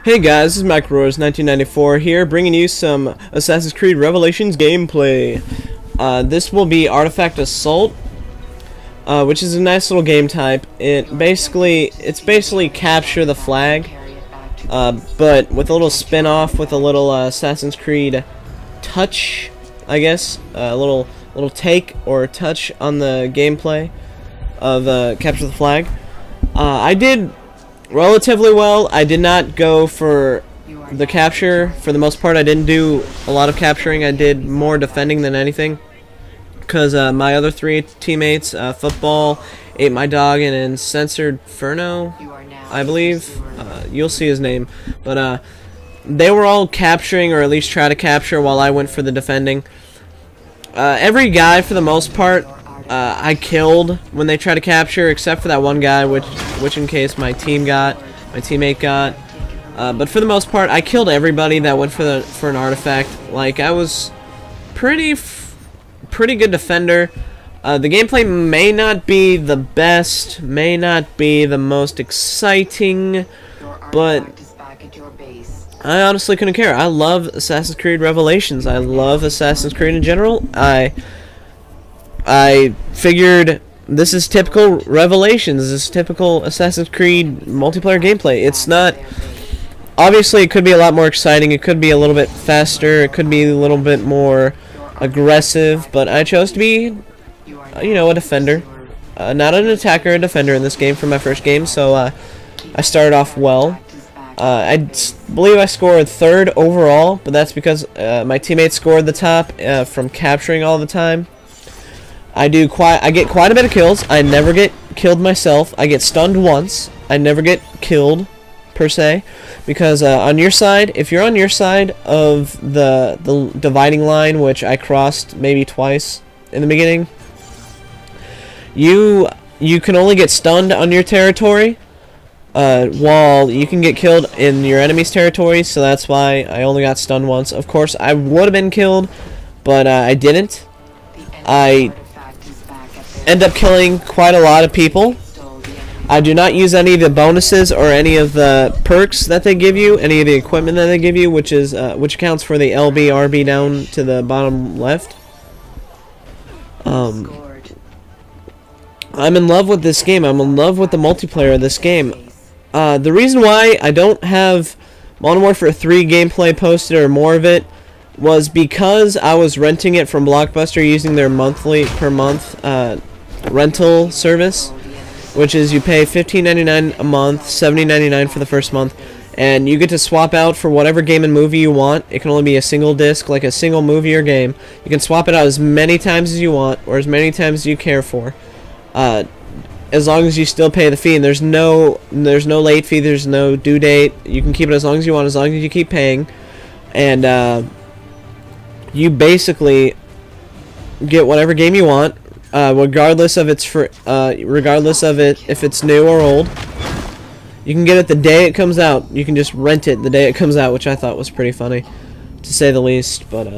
Hey guys, this is MacRoars1994 here, bringing you some Assassin's Creed Revelations gameplay. This will be Artifact Assault, which is a nice little game type. It's basically capture the flag, but with a little spin-off, with a little Assassin's Creed touch, I guess, a little take or touch on the gameplay of capture the flag. I did relatively well. I did not go for the capture. For the most part, I didn't do a lot of capturing. I did more defending than anything, because my other three teammates, Football, Ate My Dog, and then Censored Furno, I believe, you'll see his name, but they were all capturing, or at least try to capture, while I went for the defending. Every guy, for the most part, I killed when they tried to capture, except for that one guy, which in case my teammate got. But for the most part, I killed everybody that went for an artifact. Like, I was pretty good defender. The gameplay may not be the best, may not be the most exciting, but I honestly couldn't care. I love Assassin's Creed Revelations. I love Assassin's Creed in general. I figured this is typical Revelations. This is typical Assassin's Creed multiplayer gameplay. It's not... Obviously, it could be a lot more exciting. It could be a little bit faster. It could be a little bit more aggressive. But I chose to be, you know, a defender. Not an attacker, a defender in this game for my first game. So I started off well. I believe I scored 3rd overall, but that's because my teammates scored the top from capturing all the time. I get quite a bit of kills. I never get killed myself. I get stunned once. I never get killed, per se, because on your side, if you're on your side of the dividing line, which I crossed maybe twice in the beginning, you can only get stunned on your territory, while you can get killed in your enemy's territory. So that's why I only got stunned once. Of course, I would have been killed, but I didn't. I end up killing quite a lot of people. I do not use any of the bonuses or any of the perks that they give you, any of the equipment that they give you, which accounts for the LB, RB down to the bottom left. I'm in love with this game. I'm in love with the multiplayer of this game. The reason why I don't have Modern Warfare 3 gameplay posted or more of it was because I was renting it from Blockbuster using their monthly per month rental service, which is you pay $15.99 a month, $70.99 for the first month, and you get to swap out for whatever game and movie you want. It can only be a single disc, like a single movie or game. You can swap it out as many times as you want, or as many times as you care for, as long as you still pay the fee. And there's no late fee, there's no due date. You can keep it as long as you want, as long as you keep paying, and you basically get whatever game you want, regardless of if it's new or old. You can get it the day it comes out. You can just rent it the day it comes out, which I thought was pretty funny, to say the least. But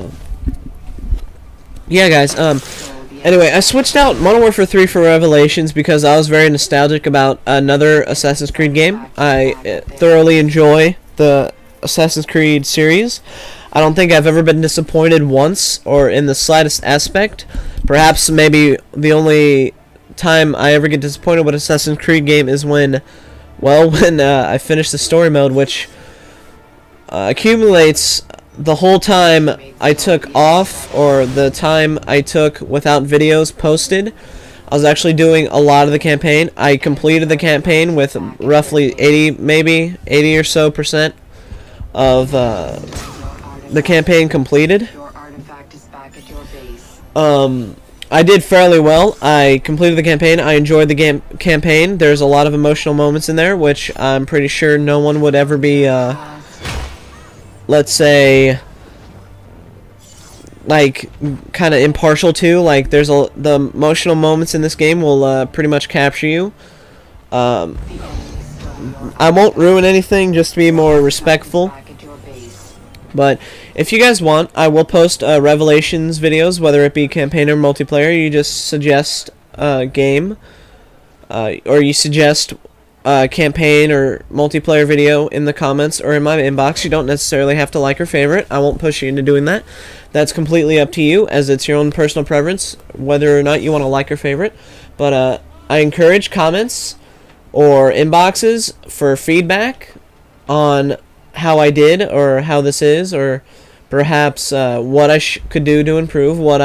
yeah, guys. Anyway, I switched out Modern Warfare 3 for Revelations because I was very nostalgic about another Assassin's Creed game. I thoroughly enjoy the Assassin's Creed series. I don't think I've ever been disappointed once, or in the slightest aspect. Perhaps maybe the only time I ever get disappointed with Assassin's Creed game is when I finish the story mode, which accumulates the whole time I took off, or the time I took without videos posted. I was actually doing a lot of the campaign. I completed the campaign with roughly 80 or so percent of the campaign completed. I did fairly well. I completed the campaign. I enjoyed the campaign. There's a lot of emotional moments in there, which I'm pretty sure no one would ever be, let's say, like, kind of impartial to. Like, the emotional moments in this game will pretty much capture you. I won't ruin anything, just to be more respectful. But if you guys want, I will post Revelations videos, whether it be campaign or multiplayer. You just suggest a game, or you suggest campaign or multiplayer video in the comments or in my inbox. You don't necessarily have to like or favorite. I won't push you into doing that. That's completely up to you, as it's your own personal preference whether or not you want to like or favorite. But I encourage comments or inboxes for feedback on how I did or how this is, or perhaps what I could do to improve, what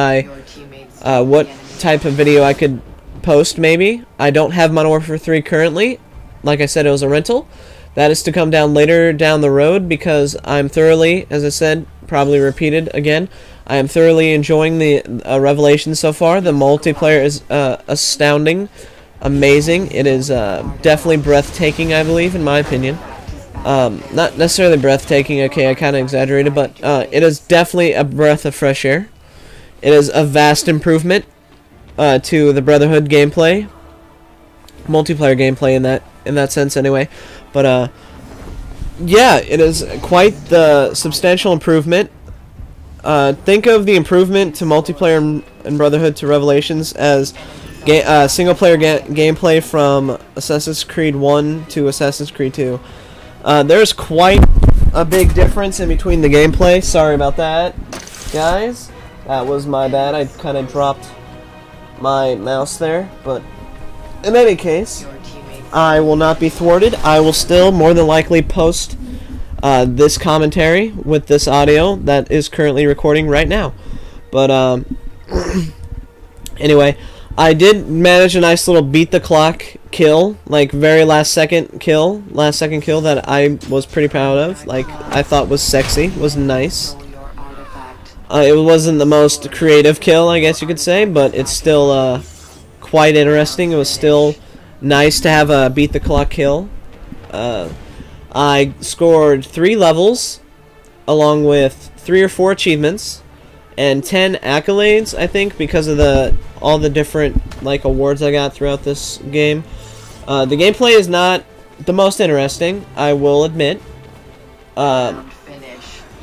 type of video I could post maybe. I don't have Modern Warfare 3 currently. Like I said, it was a rental. That is to come down later down the road, because I'm thoroughly, as I said, probably repeated again, I am thoroughly enjoying the Revelations so far. The multiplayer is astounding, amazing. It is definitely breathtaking, I believe, in my opinion. Not necessarily breathtaking, okay, I kind of exaggerated, but it is definitely a breath of fresh air. It is a vast improvement to the Brotherhood gameplay, multiplayer gameplay in that sense anyway. But yeah, it is quite the substantial improvement. Think of the improvement to multiplayer and Brotherhood to Revelations as single player gameplay from Assassin's Creed 1 to Assassin's Creed 2. There's quite a big difference in between the gameplay. Sorry about that, guys. That was my bad. I kind of dropped my mouse there, but in any case, I will not be thwarted. I will still more than likely post this commentary with this audio that is currently recording right now. But anyway, I did manage a nice little beat the clock kill, like very last second kill that I was pretty proud of. Like, I thought was sexy, was nice. It wasn't the most creative kill, I guess you could say, but it's still quite interesting. It was still nice to have a beat the clock kill. I scored 3 levels, along with 3 or 4 achievements, and 10 accolades, I think, because of all the different like awards I got throughout this game. The gameplay is not the most interesting, I will admit.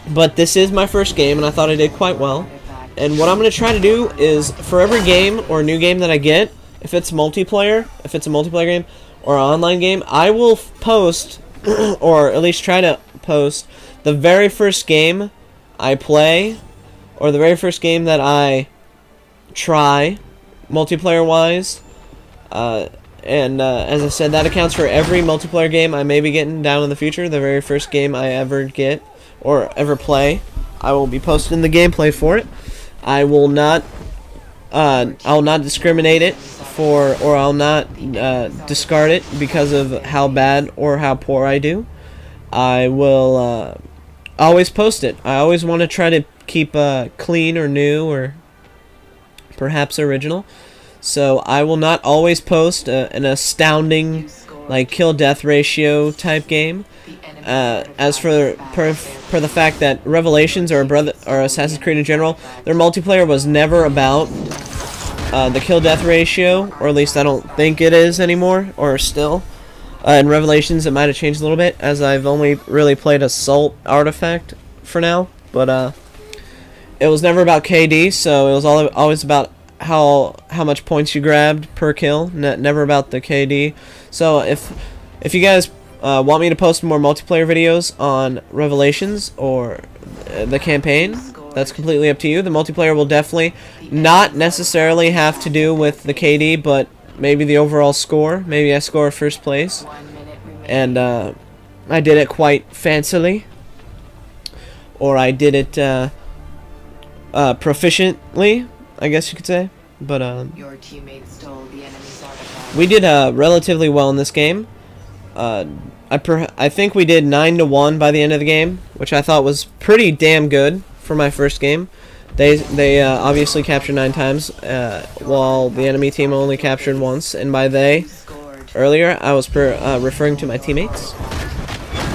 But this is my first game, and I thought I did quite well. And what I'm going to try to do is, for every game or new game that I get, if it's multiplayer, if it's a multiplayer game or an online game, I will post, or at least try to post, the very first game I play, or the very first game that I try, multiplayer-wise. And as I said, that accounts for every multiplayer game I may be getting down in the future. The very first game I ever get or ever play, I will be posting the gameplay for it. I will not discriminate it for, or I'll not discard it because of how bad or how poor I do. I will always post it. I always want to try to keep clean or new or perhaps original. So I will not always post an astounding like kill-death ratio type game. As for the fact that Revelations or Assassin's Creed in general, their multiplayer was never about the kill-death ratio, or at least I don't think it is anymore, or still. In Revelations it might have changed a little bit, as I've only really played Assault Artifact for now, but it was never about KD, so it was always about how much points you grabbed per kill, never about the KD. So if you guys want me to post more multiplayer videos on Revelations or the campaign, that's completely up to you. The multiplayer will definitely not necessarily have to do with the KD, but maybe the overall score. Maybe I score first place, and I did it quite fancily, or I did it proficiently, I guess you could say. But your teammates stole the enemy's artifact. We did relatively well in this game. I think we did 9-1 by the end of the game, which I thought was pretty damn good for my first game. They obviously captured 9 times, while the enemy team only captured once. And by they, earlier, I was referring to my teammates.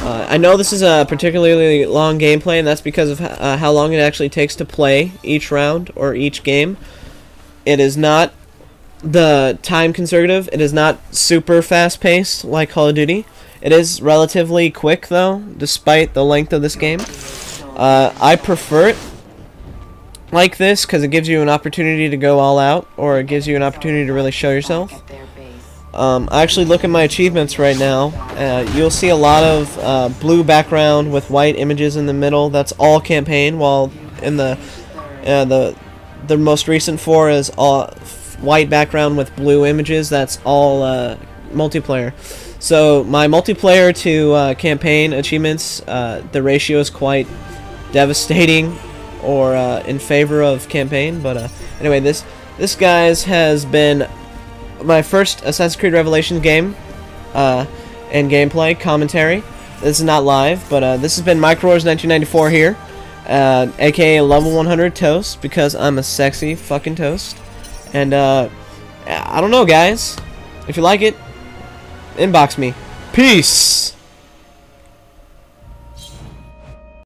I know this is a particularly long gameplay, and that's because of how long it actually takes to play each round or each game. It is not the time conservative. It is not super fast-paced like Call of Duty. It is relatively quick, though, despite the length of this game. I prefer it like this because it gives you an opportunity to go all out, or it gives you an opportunity to really show yourself. I actually look at my achievements right now. You'll see a lot of blue background with white images in the middle. That's all campaign. While in the most recent 4 is all white background with blue images. That's all multiplayer. So my multiplayer to campaign achievements, the ratio is quite devastating, or in favor of campaign. But anyway, this guys has been my first Assassin's Creed Revelations game and gameplay commentary. This is not live, but this has been MikeRoars 1994 here, aka level 100 Toast, because I'm a sexy fucking toast. And I don't know, guys. If you like it, inbox me. Peace.